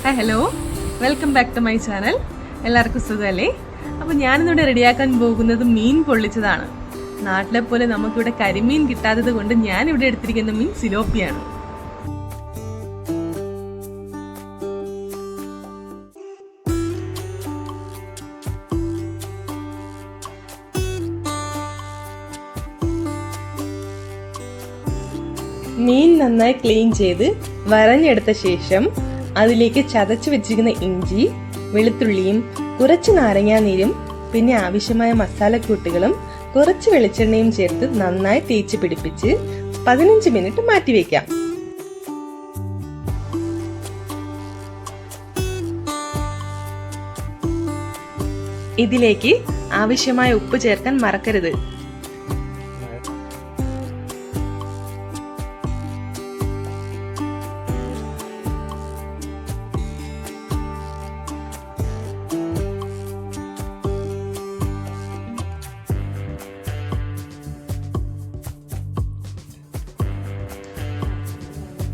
Hi hello, welcome back to my channel. എല്ലാവർക്കും സുഖമല്ലേ? അപ്പോൾ ഞാനിന്നിവിടെ റെഡിയാക്കാൻ പോകുന്നത് മീൻ പൊള്ളിച്ചതാണ്. നാട്ടിലെ പോലെ നമുക്കിവിടെ കരിമീൻ കിട്ടാത്തത് കൊണ്ട് ഞാനിവിടെ എടുത്തിരിക്കുന്ന മീൻ സിലോപ്പിയാണ്. മീൻ നന്നായി ക്ലീൻ ചെയ്ത് വരഞ്ഞെടുത്ത ശേഷം അതിലേക്ക് ചതച്ചു വെച്ചിരിക്കുന്ന ഇഞ്ചി, വെളുത്തുള്ളിയും കുറച്ച് നാരങ്ങാനീരും പിന്നെ ആവശ്യമായ മസാലക്കൂട്ടുകളും കുറച്ച് വെളിച്ചെണ്ണയും ചേർത്ത് നന്നായി തേച്ച് പിടിപ്പിച്ച് 15 മിനിറ്റ് മാറ്റിവെക്കാം. ഇതിലേക്ക് ആവശ്യമായ ഉപ്പ് ചേർക്കാൻ മറക്കരുത്.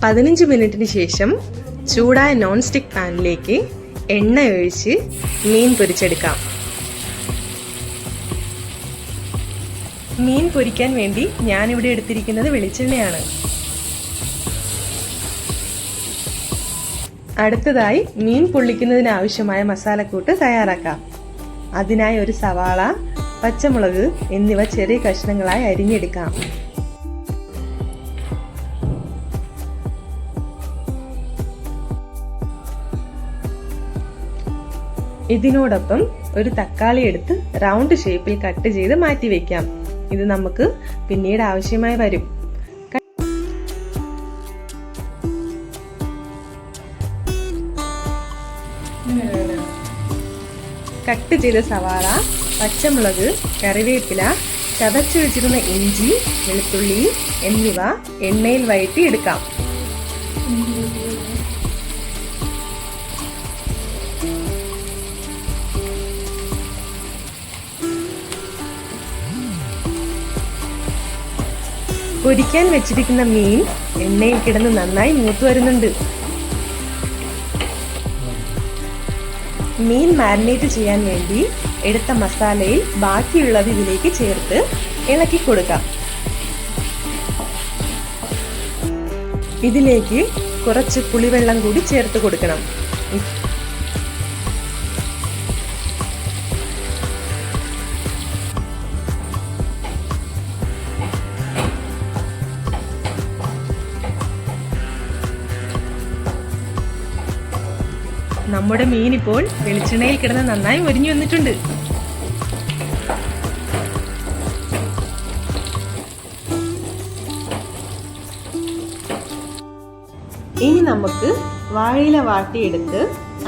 പതിനഞ്ച് മിനിറ്റിന് ശേഷം ചൂടായ നോൺ സ്റ്റിക്ക് പാനിലേക്ക് എണ്ണ ഒഴിച്ച് മീൻ പൊരിച്ചെടുക്കാം. മീൻ പൊരിക്കാൻ വേണ്ടി ഞാനിവിടെ എടുത്തിരിക്കുന്നത് വെളിച്ചെണ്ണയാണ്. അടുത്തതായി മീൻ പൊള്ളിക്കുന്നതിന് ആവശ്യമായ മസാലക്കൂട്ട് തയ്യാറാക്കാം. അതിനായി ഒരു സവാള, പച്ചമുളക് എന്നിവ ചെറിയ കഷ്ണങ്ങളായി അരിഞ്ഞെടുക്കാം. ഇതിനോടൊപ്പം ഒരു തക്കാളി എടുത്ത് റൗണ്ട് ഷേപ്പിൽ കട്ട് ചെയ്ത് മാറ്റി വെക്കാം. ഇത് നമുക്ക് പിന്നീട് ആവശ്യമായി വരും. കട്ട് ചെയ്ത സവാള, പച്ചമുളക്, കറിവേപ്പില, ചതച്ചു വെച്ചിരുന്ന ഇഞ്ചി, വെളുത്തുള്ളി എന്നിവ എണ്ണയിൽ വഴറ്റി എടുക്കാം. പൊരിക്കാൻ വെച്ചിരിക്കുന്ന മീൻ എണ്ണയിൽ കിടന്ന് നന്നായി മൂത്തു വരുന്നുണ്ട്. മീൻ മാരിനേറ്റ് ചെയ്യാൻ വേണ്ടി എടുത്ത മസാലയിൽ ബാക്കിയുള്ളത് ഇതിലേക്ക് ചേർത്ത് ഇളക്കി കൊടുക്കാം. ഇതിലേക്ക് കുറച്ച് പുളിവെള്ളം കൂടി ചേർത്ത് കൊടുക്കണം. നമ്മുടെ മീൻ ഇപ്പോൾ വെളിച്ചെണ്ണയിൽ കിടന്ന് നന്നായി മൊരിഞ്ഞു വന്നിട്ടുണ്ട്. ഇനി നമുക്ക് വാഴയില വാട്ടിയെടുത്ത്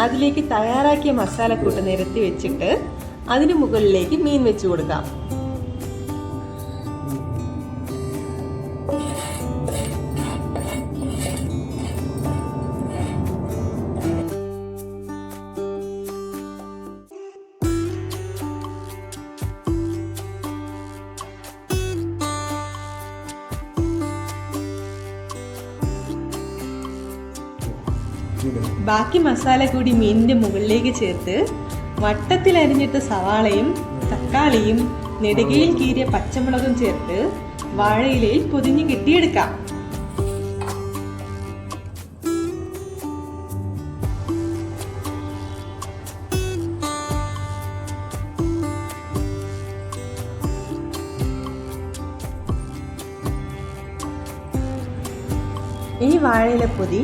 അതിലേക്ക് തയ്യാറാക്കിയ മസാലക്കൂട്ട് നിരത്തി വെച്ചിട്ട് അതിന് മുകളിലേക്ക് മീൻ വെച്ചു കൊടുക്കാം. ബാക്കി മസാല കൂടി മീനിന്റെ മുകളിലേക്ക് ചേർത്ത് വട്ടത്തിൽ അരിഞ്ഞിട്ട സവാളയും തക്കാളിയും നെടുകയിൽ കീറിയ പച്ചമുളകും ചേർത്ത് വാഴയിലയിൽ പൊതിഞ്ഞു കെട്ടിയെടുക്കാം. ഈ വാഴയില പൊതി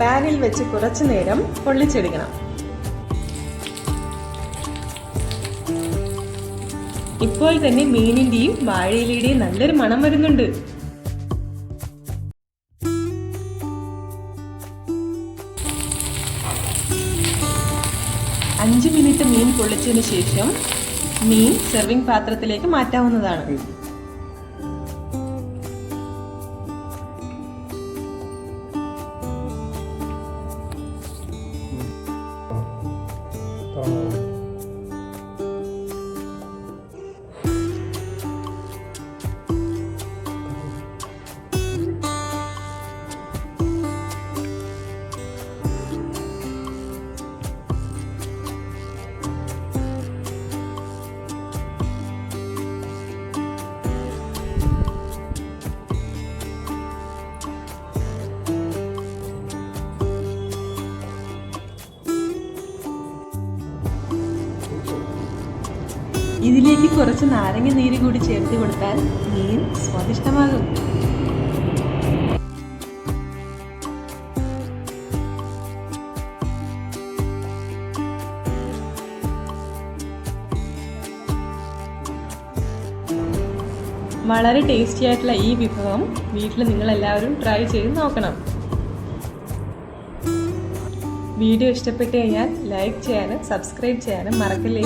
പാനിൽ വെച്ച് കുറച്ചു നേരം പൊള്ളിച്ചെടുക്കണം. ഇപ്പോൾ തന്നെ മീനിന്റെയും വാഴയിലയുടെയും നല്ലൊരു മണം വരുന്നുണ്ട്. അഞ്ച് മിനിറ്റ് മീൻ പൊള്ളിച്ചതിന് ശേഷം മീൻ സെർവിംഗ് പാത്രത്തിലേക്ക് മാറ്റാവുന്നതാണ്. ഇതിലേക്ക് കുറച്ച് നാരങ്ങ നീര് കൂടി ചേർത്ത് കൊടുത്താൽ മീൻ സ്വാദിഷ്ടമാകും. വളരെ ടേസ്റ്റി ആയിട്ടുള്ള ഈ വിഭവം വീട്ടിൽ നിങ്ങളെല്ലാവരും ട്രൈ ചെയ്ത് നോക്കണം. വീഡിയോ ഇഷ്ടപ്പെട്ട് കഴിഞ്ഞാൽ ലൈക്ക് ചെയ്യാനും സബ്സ്ക്രൈബ് ചെയ്യാനും മറക്കല്ലേ.